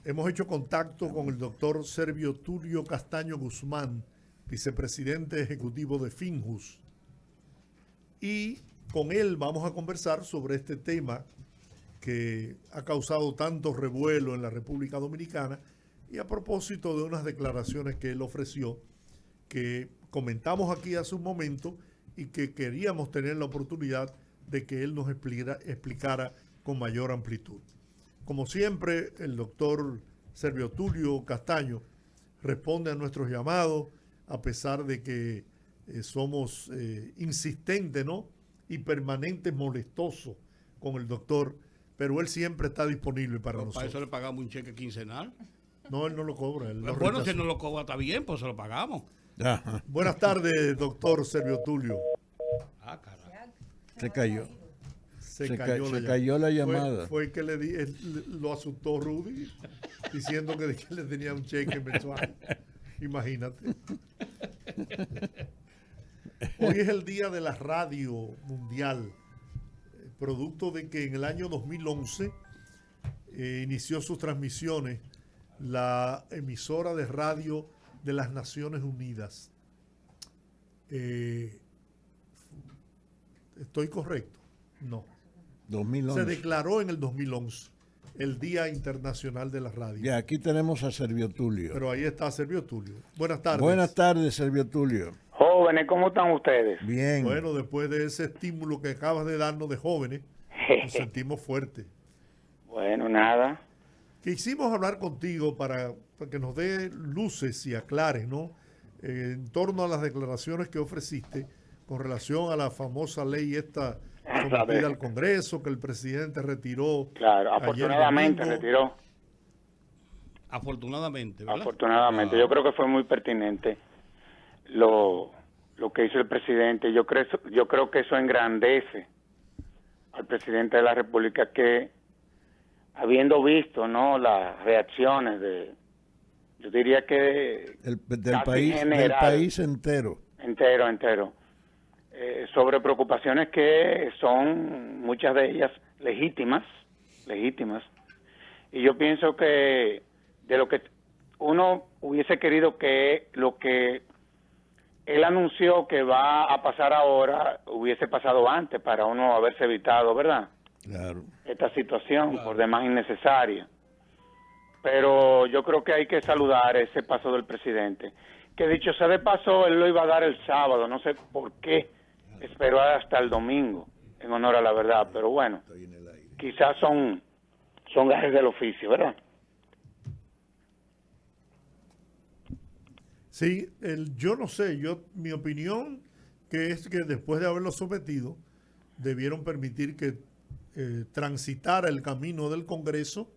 Hemos hecho contacto con el doctor Servio Tulio Castaño Guzmán, vicepresidente ejecutivo de Finjus, y con él vamos a conversar sobre este tema que ha causado tanto revuelo en la República Dominicana y a propósito de unas declaraciones que él ofreció que comentamos aquí hace un momento y que queríamos tener la oportunidad de que él nos explicara con mayor amplitud. Como siempre, el doctor Servio Tulio Castaño responde a nuestros llamados, a pesar de que somos insistentes, ¿no? Y permanentes molestosos con el doctor, pero él siempre está disponible para nosotros. Para eso le pagamos un cheque quincenal. No, él no lo cobra. Bueno, si él no lo cobra, está bien, pues se lo pagamos. Ajá. Buenas tardes, doctor Servio Tulio. Ah, caray. Se cayó. Se cayó la llamada. Fue que lo asustó Rudy diciendo que le tenía un cheque mensual. Imagínate. Hoy es el día de la radio mundial, producto de que en el año 2011 inició sus transmisiones la emisora de radio de las Naciones Unidas. ¿Estoy correcto? No. 2011. Se declaró en el 2011 el Día Internacional de la Radio. Ya, aquí tenemos a Servio Tulio. Pero ahí está Servio Tulio. Buenas tardes. Buenas tardes, Servio Tulio. Jóvenes, ¿cómo están ustedes? Bien. Bueno, después de ese estímulo que acabas de darnos de jóvenes, nos sentimos fuertes. Bueno, nada. Quisimos hablar contigo para que nos dé luces y aclares, ¿no? En torno a las declaraciones que ofreciste con relación a la famosa ley esta sometida al Congreso, que el presidente retiró. Claro, afortunadamente retiró. Afortunadamente, ¿verdad? Afortunadamente. Yo creo que fue muy pertinente lo que hizo el presidente. Yo creo que eso engrandece al presidente de la República, que habiendo visto, ¿no?, las reacciones yo diría que del país entero, sobre preocupaciones que son muchas de ellas legítimas, y yo pienso que de lo que uno hubiese querido que lo que él anunció que va a pasar ahora hubiese pasado antes, para uno haberse evitado, ¿verdad? Claro. Esta situación, por demás innecesaria. Pero yo creo que hay que saludar ese paso del presidente, que dicho sea de paso, él lo iba a dar el sábado, no sé por qué esperó hasta el domingo, en honor a la verdad, pero bueno, quizás son gajes del oficio, ¿verdad? Sí, yo no sé, mi opinión que es que después de haberlo sometido, debieron permitir que transitara el camino del Congreso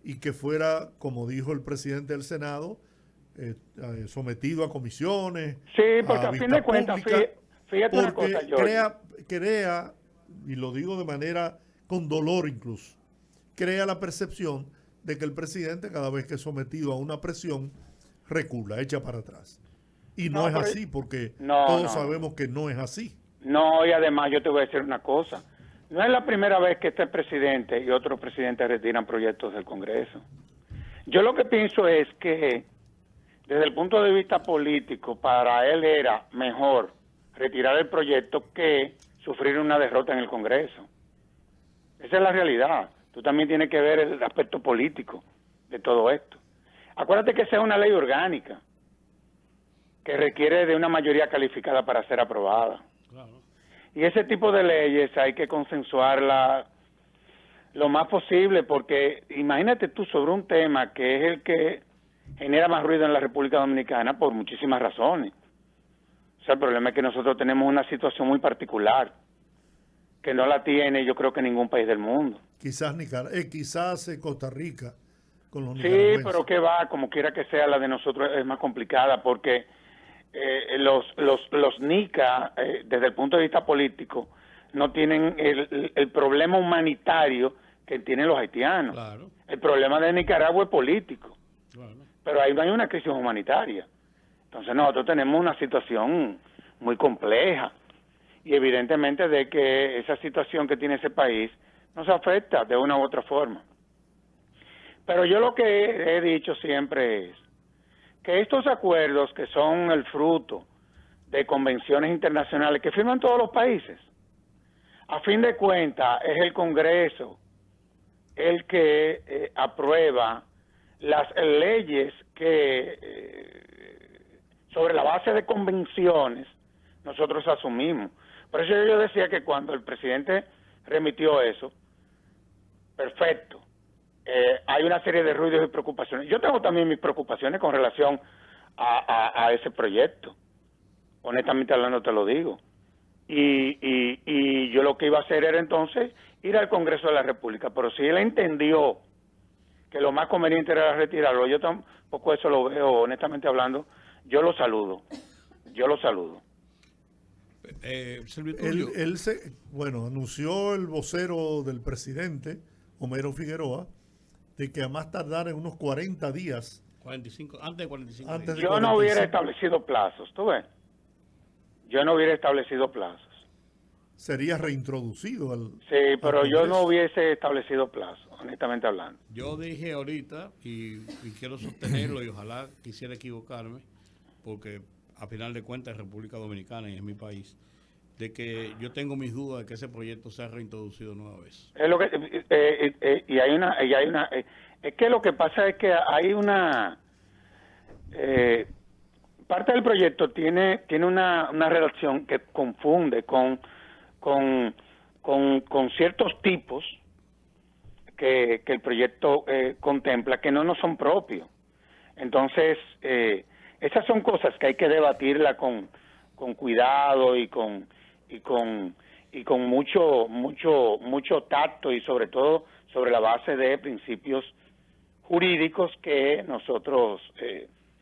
y que fuera, como dijo el presidente del Senado, sometido a comisiones. Sí, porque a fin de cuentas, fíjate una cosa, crea, y lo digo de manera con dolor incluso, crea la percepción de que el presidente, cada vez que es sometido a una presión, recula, echa para atrás. Y no es así, porque todos sabemos que no es así. No, y además yo te voy a decir una cosa. No es la primera vez que este presidente y otros presidentes retiran proyectos del Congreso. Yo lo que pienso es que, desde el punto de vista político, para él era mejor retirar el proyecto que sufrir una derrota en el Congreso. Esa es la realidad. Tú también tienes que ver el aspecto político de todo esto. Acuérdate que esa es una ley orgánica que requiere de una mayoría calificada para ser aprobada. Claro. Y ese tipo de leyes hay que consensuarla lo más posible, porque imagínate tú sobre un tema que es el que genera más ruido en la República Dominicana por muchísimas razones. O sea, el problema es que nosotros tenemos una situación muy particular, que no la tiene yo creo que ningún país del mundo. Quizás Costa Rica con los nicaragüenses. Sí, pero que va, como quiera que sea, la de nosotros es más complicada, porque los NICA, desde el punto de vista político, no tienen el problema humanitario que tienen los haitianos. Claro. El problema de Nicaragua es político. Claro. Pero ahí no hay una crisis humanitaria. Entonces nosotros tenemos una situación muy compleja, y evidentemente de que esa situación que tiene ese país nos afecta de una u otra forma. Pero yo lo que he dicho siempre es que estos acuerdos que son el fruto de convenciones internacionales que firman todos los países, a fin de cuentas es el Congreso el que aprueba las leyes que sobre la base de convenciones nosotros asumimos. Por eso yo decía que cuando el presidente remitió eso, perfecto, hay una serie de ruidos y preocupaciones. Yo tengo también mis preocupaciones con relación a ese proyecto, honestamente hablando te lo digo. Y yo lo que iba a hacer era entonces ir al Congreso de la República, pero si él entendió que lo más conveniente era retirarlo, yo tampoco eso lo veo, honestamente hablando, yo lo saludo. Silvio Tulio, Bueno, anunció el vocero del presidente, Homero Figueroa, de que a más tardar en unos 40 días. 45, antes de 45 Antes días. Yo no hubiera establecido plazos, ¿tú ves? Yo no hubiera establecido plazos. Sería reintroducido Sí, pero yo no Congreso. hubiese establecido plazos, honestamente hablando. Yo dije ahorita, y quiero sostenerlo, y ojalá quisiera equivocarme, porque a final de cuentas es República Dominicana y es mi país, de que yo tengo mis dudas de que ese proyecto sea reintroducido nueva vez. Es lo que es que lo que pasa es que hay una parte del proyecto tiene una relación que confunde con ciertos tipos que el proyecto contempla que no son propios. Entonces, esas son cosas que hay que debatirla con cuidado y con mucho tacto, y sobre todo sobre la base de principios jurídicos que nosotros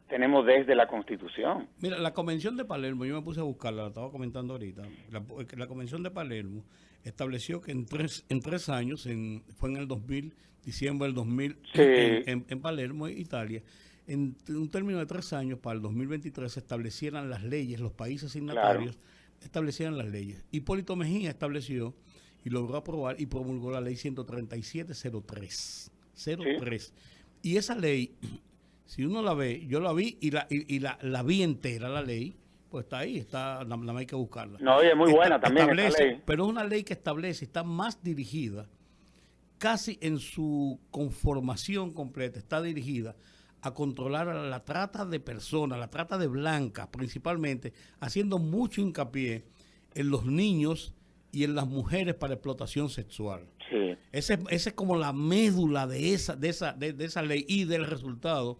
tenemos desde la Constitución. Mira, la Convención de Palermo, yo me puse a buscarla, la estaba comentando ahorita. La Convención de Palermo estableció que en tres años, fue en el 2000, diciembre del 2000, Sí. en Palermo, Italia, en un término de 3 años, para el 2023, se establecieran las leyes, los países signatarios establecieran las leyes. Hipólito Mejía estableció y logró aprobar y promulgó la ley 13703. Y esa ley, si uno la ve, yo la vi y la vi entera, la ley, pues está ahí, nada más hay que buscarla. No, y es muy buena también esa ley. Pero es una ley que establece, está más dirigida, casi en su conformación completa, está dirigida a controlar la trata de personas, la trata de blancas principalmente, haciendo mucho hincapié en los niños y en las mujeres para explotación sexual. Sí. Ese es como la médula de esa ley y del resultado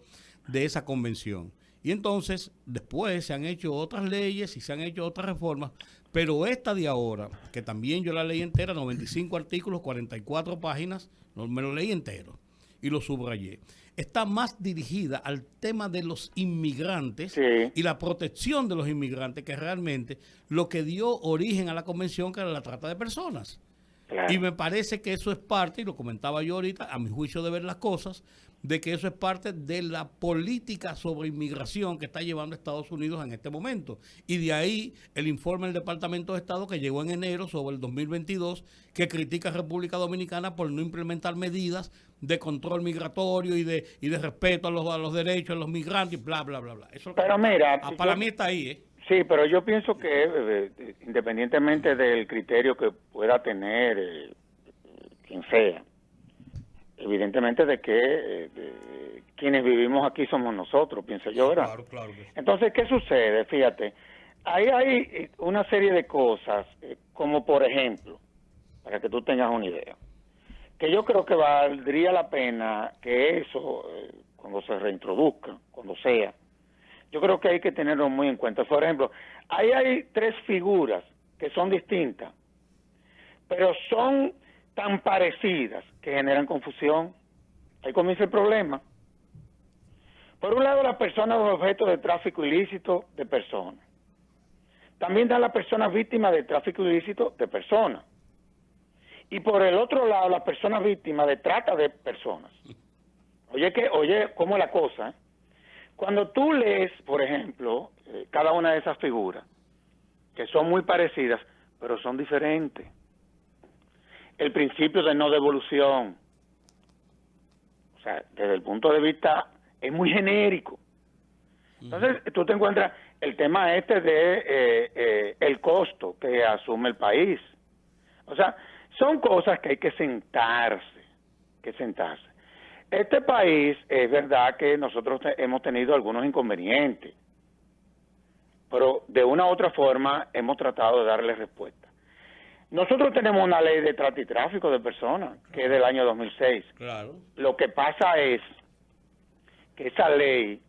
de esa convención. Y entonces, después se han hecho otras leyes y se han hecho otras reformas, pero esta de ahora, que también yo la leí entera, 95 artículos, 44 páginas, me lo leí entero y lo subrayé, está más dirigida al tema de los inmigrantes y la protección de los inmigrantes, que realmente lo que dio origen a la convención, que era la trata de personas. Claro. Y me parece que eso es parte, y lo comentaba yo ahorita, a mi juicio de ver las cosas, de que eso es parte de la política sobre inmigración que está llevando Estados Unidos en este momento. Y de ahí el informe del Departamento de Estado que llegó en enero sobre el 2022, que critica a República Dominicana por no implementar medidas de control migratorio y de respeto a los derechos de los migrantes, bla, bla, bla, bla. Eso pero mira, para mí está ahí, ¿eh? Sí, pero yo pienso que independientemente del criterio que pueda tener quien sea, evidentemente de que quienes vivimos aquí somos nosotros, pienso yo, ¿verdad? Claro, claro. Entonces, ¿qué sucede? Fíjate, ahí hay una serie de cosas, como por ejemplo, para que tú tengas una idea, que yo creo que valdría la pena que eso, cuando se reintroduzca, cuando sea, yo creo que hay que tenerlo muy en cuenta. Por ejemplo, ahí hay 3 figuras que son distintas, pero son tan parecidas que generan confusión. Ahí comienza el problema. Por un lado, las personas objeto de tráfico ilícito de personas. También están las personas víctimas de tráfico ilícito de personas. Y por el otro lado, las personas víctimas de trata de personas. Oye, ¿cómo es la cosa? ¿Eh? Cuando tú lees, por ejemplo, cada una de esas figuras, que son muy parecidas, pero son diferentes. El principio de no devolución. O O sea, desde el punto de vista, es muy genérico. Entonces, tú te encuentras el tema de el costo que asume el país. O sea, son cosas que hay que sentarse. Este país, es verdad que nosotros hemos tenido algunos inconvenientes, pero de una u otra forma hemos tratado de darle respuesta. Nosotros tenemos una ley de trata y tráfico de personas, que es del año 2006. Claro. Lo que pasa es que esa ley,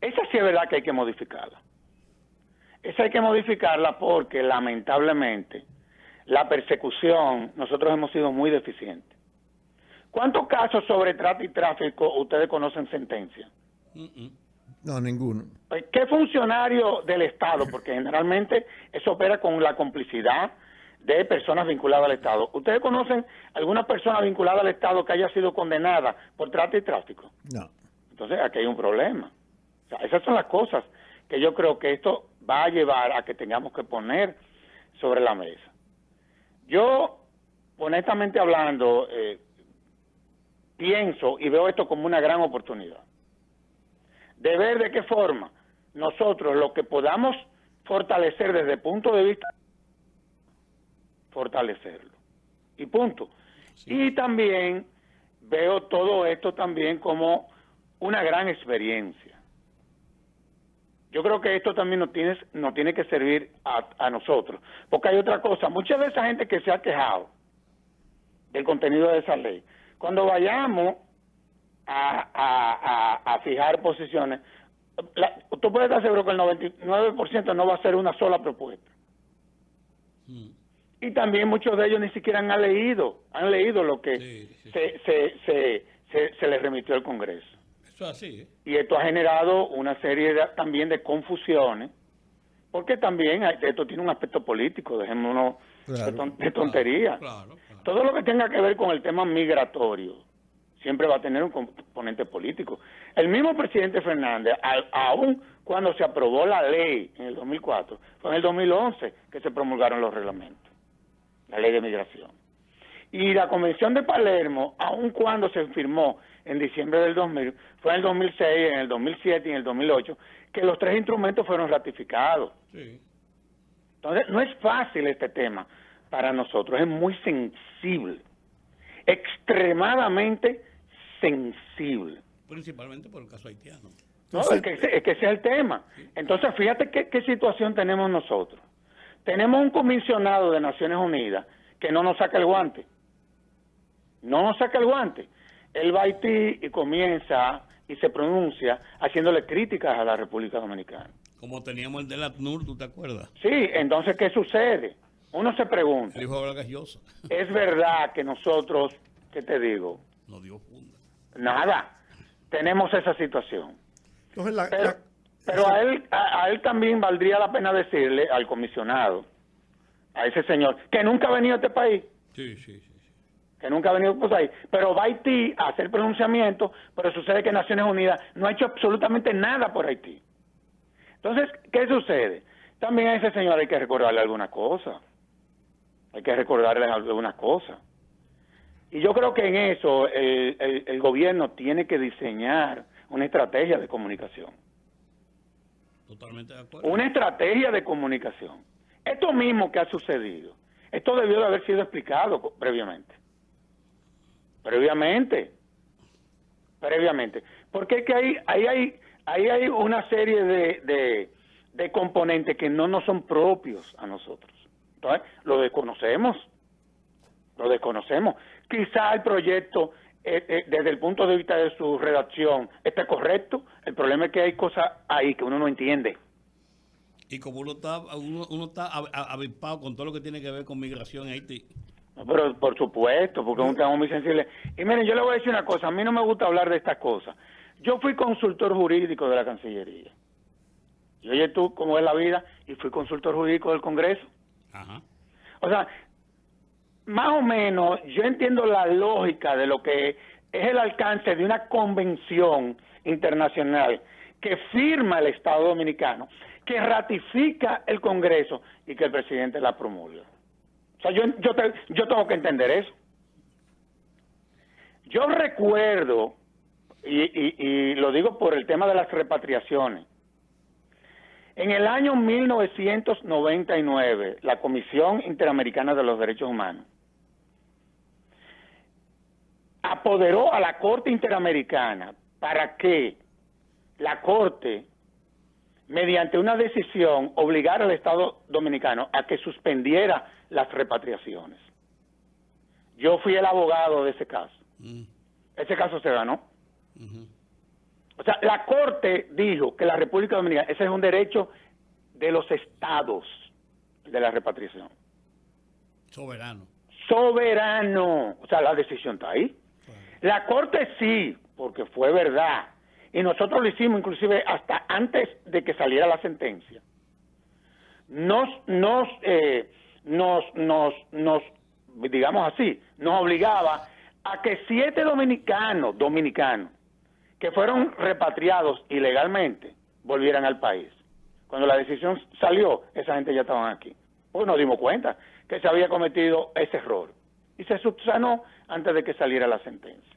esa sí es verdad que hay que modificarla. Esa hay que modificarla porque, lamentablemente, la persecución, nosotros hemos sido muy deficientes. ¿Cuántos casos sobre trata y tráfico ustedes conocen sentencia? No, ninguno. ¿Qué funcionario del Estado? Porque generalmente eso opera con la complicidad de personas vinculadas al Estado. ¿Ustedes conocen alguna persona vinculada al Estado que haya sido condenada por trata y tráfico? No. Entonces aquí hay un problema. O sea, esas son las cosas que yo creo que esto va a llevar a que tengamos que poner sobre la mesa. Yo, honestamente hablando, pienso y veo esto como una gran oportunidad de ver de qué forma nosotros lo que podamos fortalecer desde el punto de vista, fortalecerlo. Y punto. Sí. Y también veo todo esto también como una gran experiencia. Yo creo que esto también nos tiene que servir a nosotros. Porque hay otra cosa, mucha de esa gente que se ha quejado del contenido de esa ley, cuando vayamos a fijar posiciones, tú puedes estar seguro que el 99% no va a ser una sola propuesta. Y también muchos de ellos ni siquiera han leído lo que se les remitió al Congreso. Eso es así, ¿eh? Y esto ha generado una serie también de confusiones, porque también esto tiene un aspecto político, dejémonos de tontería. Claro. Todo lo que tenga que ver con el tema migratorio siempre va a tener un componente político. El mismo presidente Fernández, aún cuando se aprobó la ley en el 2004, fue en el 2011 que se promulgaron los reglamentos, la ley de migración. Y la Convención de Palermo, aun cuando se firmó en diciembre del 2000, fue en el 2006, en el 2007 y en el 2008, que los tres instrumentos fueron ratificados. Sí. Entonces, no es fácil este tema para nosotros, es muy sensible, extremadamente sensible. Principalmente por el caso haitiano. No, es que ese es el tema. Entonces, fíjate qué situación tenemos nosotros. Tenemos un comisionado de Naciones Unidas que no nos saca el guante. No nos saca el guante. Él va a Haití y comienza y se pronuncia haciéndole críticas a la República Dominicana. Como teníamos el del ACNUR, ¿tú te acuerdas? Sí, entonces, ¿qué sucede? Uno se pregunta. El hijo de la gallosa. Es verdad que nosotros, ¿qué te digo? No dio funda. Nada. Tenemos esa situación. Entonces, pero a él también valdría la pena decirle al comisionado, a ese señor, que nunca ha venido a este país. Sí. Que nunca ha venido por ahí. Pero va a Haití a hacer pronunciamientos, pero sucede que Naciones Unidas no ha hecho absolutamente nada por Haití. Entonces, ¿qué sucede? También a ese señor hay que recordarle alguna cosa. Hay que recordarle algunas cosas. Y yo creo que en eso el gobierno tiene que diseñar una estrategia de comunicación. Totalmente de acuerdo. Una estrategia de comunicación. Esto mismo que ha sucedido, esto debió de haber sido explicado previamente. Porque es que ahí hay una serie de componentes que no nos son propios a nosotros. Entonces, lo desconocemos. Quizá el proyecto, desde el punto de vista de su redacción, esté correcto. El problema es que hay cosas ahí que uno no entiende. Y como uno está avispado con todo lo que tiene que ver con migración en Haití. No, pero por supuesto, porque es un tema muy sensible. Y miren, yo le voy a decir una cosa, a mí no me gusta hablar de estas cosas. Yo fui consultor jurídico de la Cancillería. Y oye tú cómo es la vida, y fui consultor jurídico del Congreso. Ajá. O sea, más o menos yo entiendo la lógica de lo que es el alcance de una convención internacional que firma el Estado Dominicano, que ratifica el Congreso y que el presidente la promulga. O sea, yo tengo que entender eso. Yo recuerdo, y lo digo por el tema de las repatriaciones, en el año 1999, la Comisión Interamericana de los Derechos Humanos apoderó a la Corte Interamericana para que la Corte, mediante una decisión, obligara al Estado Dominicano a que suspendiera las repatriaciones. Yo fui el abogado de ese caso. Ese caso se ganó. O sea, la Corte dijo que la República Dominicana, ese es un derecho de los estados de la repatriación. Soberano. Soberano. O sea, la decisión está ahí. La Corte sí, porque fue verdad. Y nosotros lo hicimos inclusive hasta antes de que saliera la sentencia. Digamos así, nos obligaba a que 7 dominicanos que fueron repatriados ilegalmente volvieran al país. Cuando la decisión salió, esa gente ya estaban aquí. Pues nos dimos cuenta que se había cometido ese error. Y se subsanó antes de que saliera la sentencia.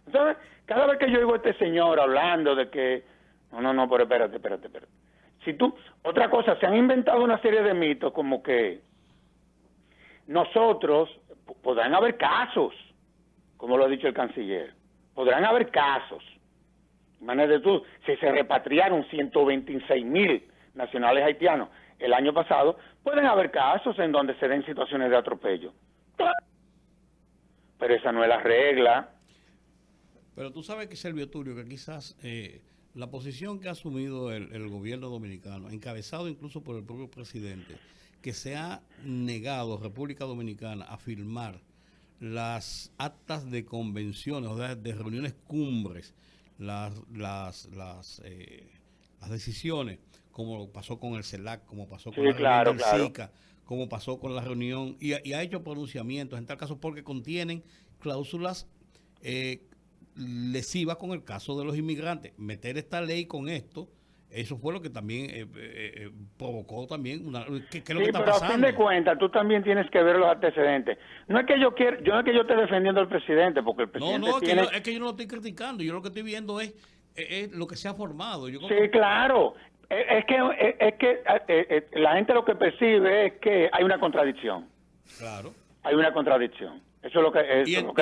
Entonces, cada vez que yo oigo a este señor hablando de que, no, pero espérate. Otra cosa, se han inventado una serie de mitos como que nosotros, podrán haber casos, como lo ha dicho el canciller, podrán haber casos. Imagínate tú, si se repatriaron 126,000 nacionales haitianos el año pasado, pueden haber casos en donde se den situaciones de atropello. Pero esa no es la regla. Pero tú sabes que, Servio Tulio, que quizás la posición que ha asumido el gobierno dominicano, encabezado incluso por el propio presidente, que se ha negado República Dominicana a firmar las actas de convenciones, o sea, de reuniones cumbres, las decisiones, como pasó con el CELAC, como pasó con la reunión del SICA, como pasó con la reunión, y ha hecho pronunciamientos en tal caso porque contienen cláusulas lesivas con el caso de los inmigrantes. Meter esta ley con esto, eso fue lo que también provocó también ¿qué es lo que está pero pasando? A fin de cuentas, tú también tienes que ver los antecedentes. No es que yo esté defendiendo al presidente, porque el presidente es que yo no lo estoy criticando. Yo lo que estoy viendo es lo que se ha formado. Claro. Es que la gente lo que percibe es que hay una contradicción. Claro. Hay una contradicción. Eso es lo que la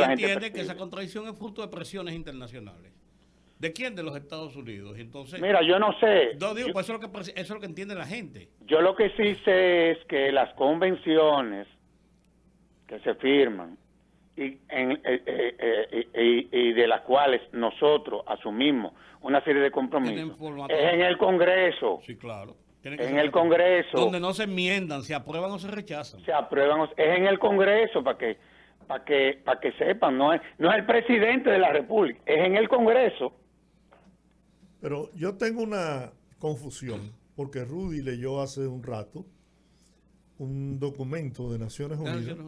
gente entiende que esa contradicción es fruto de presiones internacionales. ¿De quién? De los Estados Unidos. Entonces, mira, yo no sé. No digo, pues eso es lo que entiende la gente. Yo lo que sí sé es que las convenciones que se firman y de las cuales nosotros asumimos una serie de compromisos es en el Congreso. Sí, claro. En el Congreso. Donde no se enmiendan, se aprueban o se rechazan. Se aprueban, es en el Congreso para que sepan, no es el presidente de la República, es en el Congreso. Pero yo tengo una confusión, porque Rudy leyó hace un rato un documento de Naciones Unidas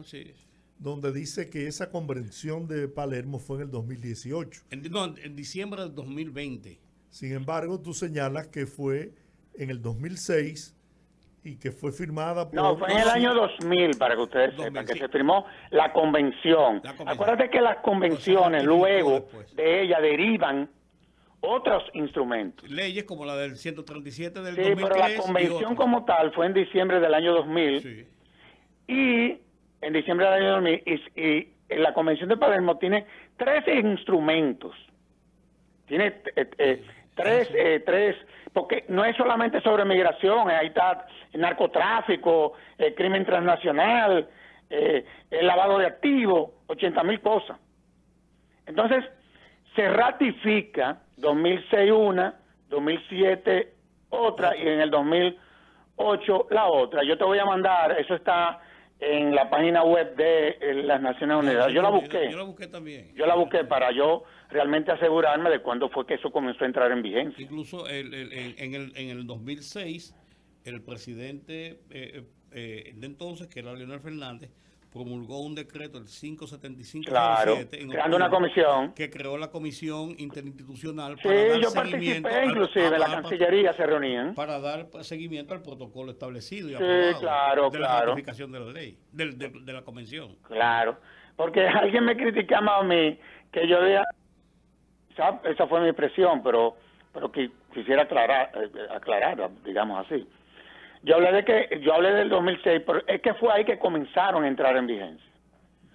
donde dice que esa convención de Palermo fue en el 2018. En diciembre del 2020. Sin embargo, tú señalas que fue en el 2006 y que fue firmada por... No, fue en el año 2000, para que ustedes sepan, que se firmó la convención. Acuérdate que las convenciones luego de ella derivan otros instrumentos. Leyes como la del 137 del 2003. Sí, pero la convención como tal fue en diciembre del año 2000. Sí. Y en diciembre del año 2000, y la convención de Palermo tiene 13 instrumentos. Tiene tres, porque no es solamente sobre migración, ahí está el narcotráfico, el crimen transnacional, el lavado de activos, 80,000 cosas. Entonces, se ratifica 2006 una, 2007 otra y en el 2008 la otra. Yo te voy a mandar, eso está en la página web de las Naciones Unidas. Yo la busqué. Yo la busqué también. Yo la busqué para yo realmente asegurarme de cuándo fue que eso comenzó a entrar en vigencia. Incluso en el 2006, el presidente de entonces, que era Leonel Fernández, promulgó un decreto, el 575-07, claro, creando una comisión. Que creó la comisión interinstitucional para dar yo seguimiento. Participé, inclusive, en la Cancillería se reunían. Para dar seguimiento al protocolo establecido y aprobado de la ratificación de la ley, de la convención. Claro. Porque alguien me criticaba a mí que yo diga, esa fue mi expresión, pero que quisiera aclarar, digamos así. Yo hablé del 2006, pero es que fue ahí que comenzaron a entrar en vigencia.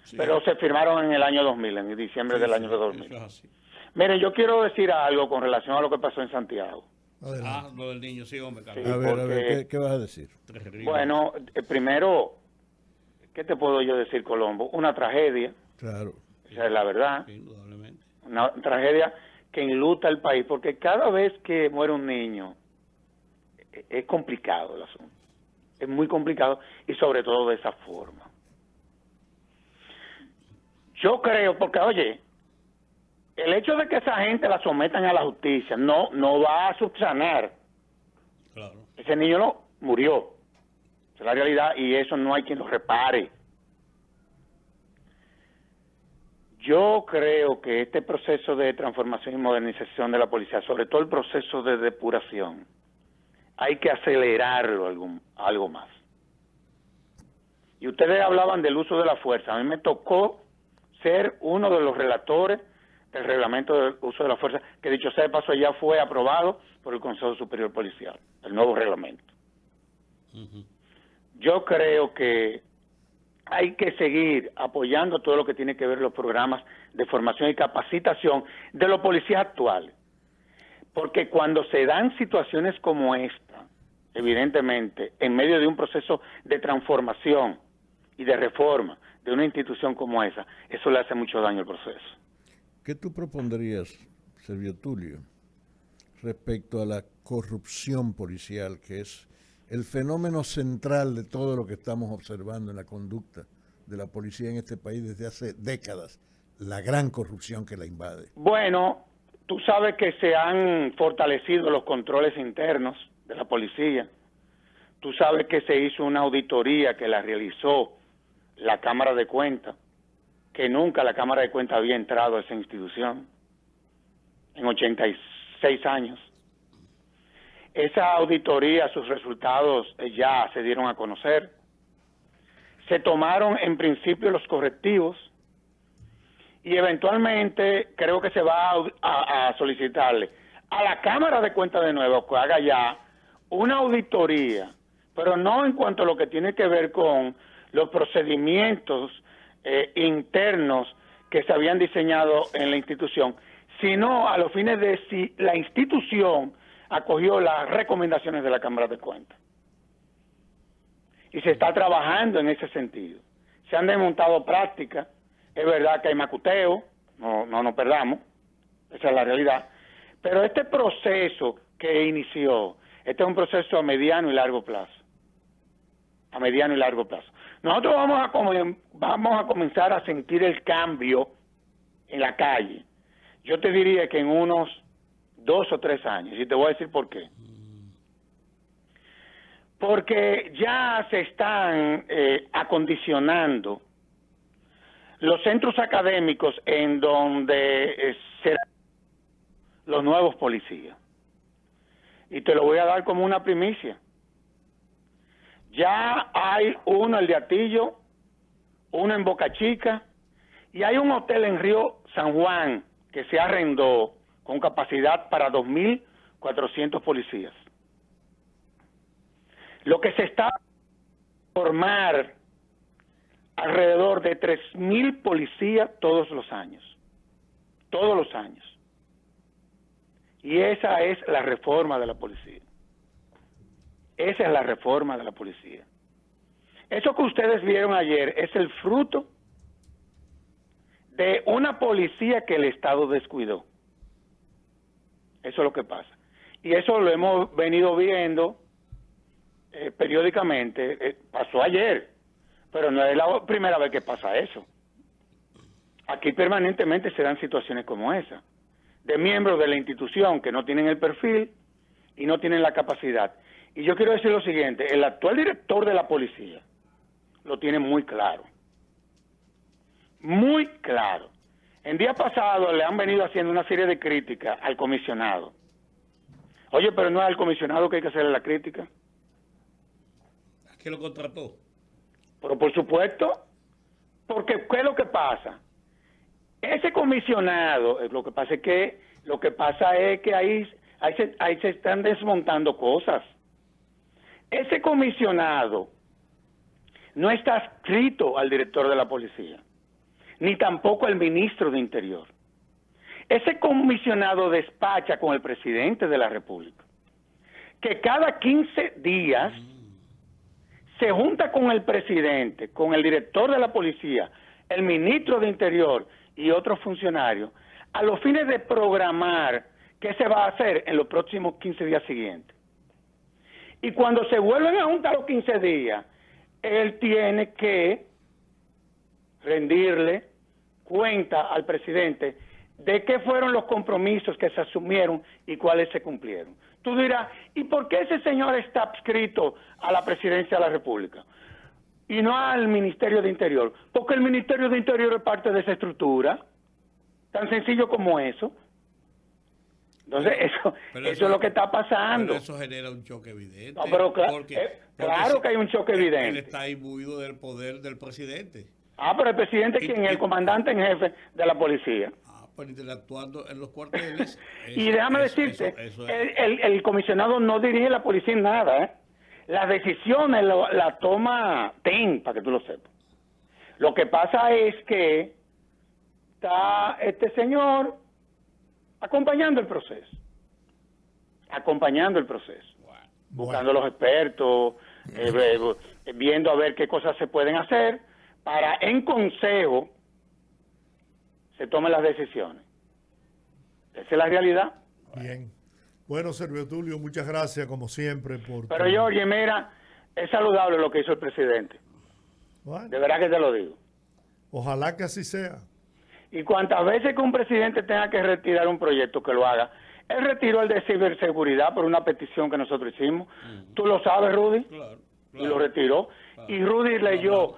Sí. Pero se firmaron en el año 2000, en diciembre del año 2000. Eso es así. Miren, yo quiero decir algo con relación a lo que pasó en Santiago. Adelante. Lo del niño, sí, hombre, Sí, A ver, porque- ¿qué vas a decir? Terrible. Bueno, primero, ¿qué te puedo yo decir, Colombo? Una tragedia, Claro. esa es la verdad, Sí, indudablemente. una tragedia que enluta al país, porque cada vez que muere un niño, es complicado el asunto, es muy complicado y sobre todo de esa forma. Yo creo, porque oye, el hecho de que esa gente la sometan a la justicia no va a subsanar. Claro. Ese niño no murió, esa es la realidad y eso no hay quien lo repare. Yo creo que este proceso de transformación y modernización de la policía, sobre todo el proceso de depuración, hay que acelerarlo algo más. Y ustedes hablaban del uso de la fuerza. A mí me tocó ser uno de los relatores del reglamento del uso de la fuerza, que dicho sea de paso ya fue aprobado por el Consejo Superior Policial, el nuevo reglamento. Uh-huh. Yo creo que hay que seguir apoyando todo lo que tiene que ver los programas de formación y capacitación de los policías actuales. Porque cuando se dan situaciones como esta, evidentemente, en medio de un proceso de transformación y de reforma de una institución como esa, eso le hace mucho daño al proceso. ¿Qué tú propondrías, Servio Tulio, respecto a la corrupción policial, que es el fenómeno central de todo lo que estamos observando en la conducta de la policía en este país desde hace décadas, la gran corrupción que la invade? Bueno, tú sabes que se han fortalecido los controles internos de la policía. Tú sabes que se hizo una auditoría que la realizó la Cámara de Cuentas, que nunca la Cámara de Cuentas había entrado a esa institución en 86 años. Esa auditoría, sus resultados ya se dieron a conocer. Se tomaron en principio los correctivos y eventualmente creo que se va a solicitarle a la Cámara de Cuentas de nuevo que haga ya una auditoría, pero no en cuanto a lo que tiene que ver con los procedimientos internos que se habían diseñado en la institución, sino a los fines de si la institución acogió las recomendaciones de la Cámara de Cuentas. Y se está trabajando en ese sentido. Se han desmontado prácticas, es verdad que hay macuteo, no nos perdamos, esa es la realidad, pero este proceso que inició, este es un proceso a mediano y largo plazo. A mediano y largo plazo. Nosotros vamos a comenzar a sentir el cambio en la calle. Yo te diría que en unos 2 o 3 años, y te voy a decir por qué. Porque ya se están acondicionando los centros académicos en donde serán los nuevos policías. Y te lo voy a dar como una primicia. Ya hay uno, el de Atillo, uno en Boca Chica, y hay un hotel en Río San Juan que se arrendó con capacidad para 2.400 policías. Lo que se está formar alrededor de 3.000 policías todos los años. Todos los años. Y esa es la reforma de la policía. Esa es la reforma de la policía. Eso que ustedes vieron ayer es el fruto de una policía que el Estado descuidó. Eso es lo que pasa. Y eso lo hemos venido viendo periódicamente. Pasó ayer, pero no es la primera vez que pasa eso. Aquí permanentemente se dan situaciones como esa, de miembros de la institución que no tienen el perfil y no tienen la capacidad. Y yo quiero decir lo siguiente, el actual director de la policía lo tiene muy claro. Muy claro. En día pasado le han venido haciendo una serie de críticas al comisionado. Oye, pero no es al comisionado que hay que hacerle la crítica. ¿A qué lo contrató? Pero por supuesto, Porque, ¿qué es lo que pasa? Ese comisionado, lo que pasa es que ahí se están desmontando cosas. Ese comisionado no está adscrito al director de la policía, ni tampoco al ministro de Interior. Ese comisionado despacha con el presidente de la República, que cada 15 días se junta con el presidente, con el director de la policía, el ministro de Interior y otros funcionarios, a los fines de programar qué se va a hacer en los próximos 15 días siguientes. Y cuando se vuelven a juntar los 15 días, él tiene que rendirle cuenta al presidente de qué fueron los compromisos que se asumieron y cuáles se cumplieron. Tú dirás, ¿y por qué ese señor está adscrito a la presidencia de la República y no al Ministerio de Interior? Porque el Ministerio de Interior es parte de esa estructura, tan sencillo como eso. Entonces, eso es lo que está pasando. Pero eso genera un choque evidente. No, pero claro que hay un choque evidente. Él está imbuido del poder del presidente. Pero el presidente, ¿quién es? El comandante en jefe de la policía. Pero interactuando en los cuarteles. Y déjame decirte, el comisionado no dirige la policía en nada, ¿eh? Las decisiones la toma TEN, para que tú lo sepas. Lo que pasa es que está este señor acompañando el proceso. Buscando los expertos, viendo a ver qué cosas se pueden hacer para, en consejo, se tomen las decisiones. Esa es la realidad. Bien. Bueno, Servio Tulio, muchas gracias, como siempre. Pero Jorge, mira, es saludable lo que hizo el presidente. Bueno, De verdad que te lo digo. ojalá que así sea. Y cuantas veces que un presidente tenga que retirar un proyecto, que lo haga. Él retiró el de ciberseguridad por una petición que nosotros hicimos. Tú lo sabes, Rudy. Claro. Y lo retiró. Claro. Y Rudy leyó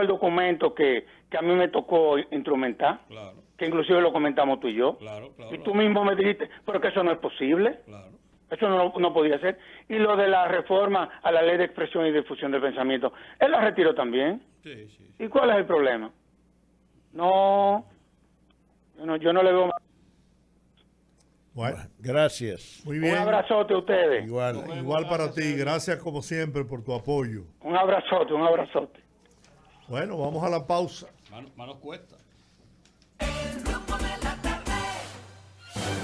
el documento que a mí me tocó instrumentar. Claro. Que inclusive lo comentamos tú y yo. Claro. Y tú mismo me dijiste, pero que eso no es posible. Claro. Eso no podía ser. Y lo de la reforma a la ley de expresión y difusión del pensamiento, él la retiró también. Sí. ¿Y cuál es el problema? No, yo no le veo más. Bueno, Gracias. muy bien. Un abrazote a ustedes. Igual para ti. Gracias como siempre por tu apoyo. Un abrazote. Bueno, vamos a la pausa. Manos cuesta. El rumbo de la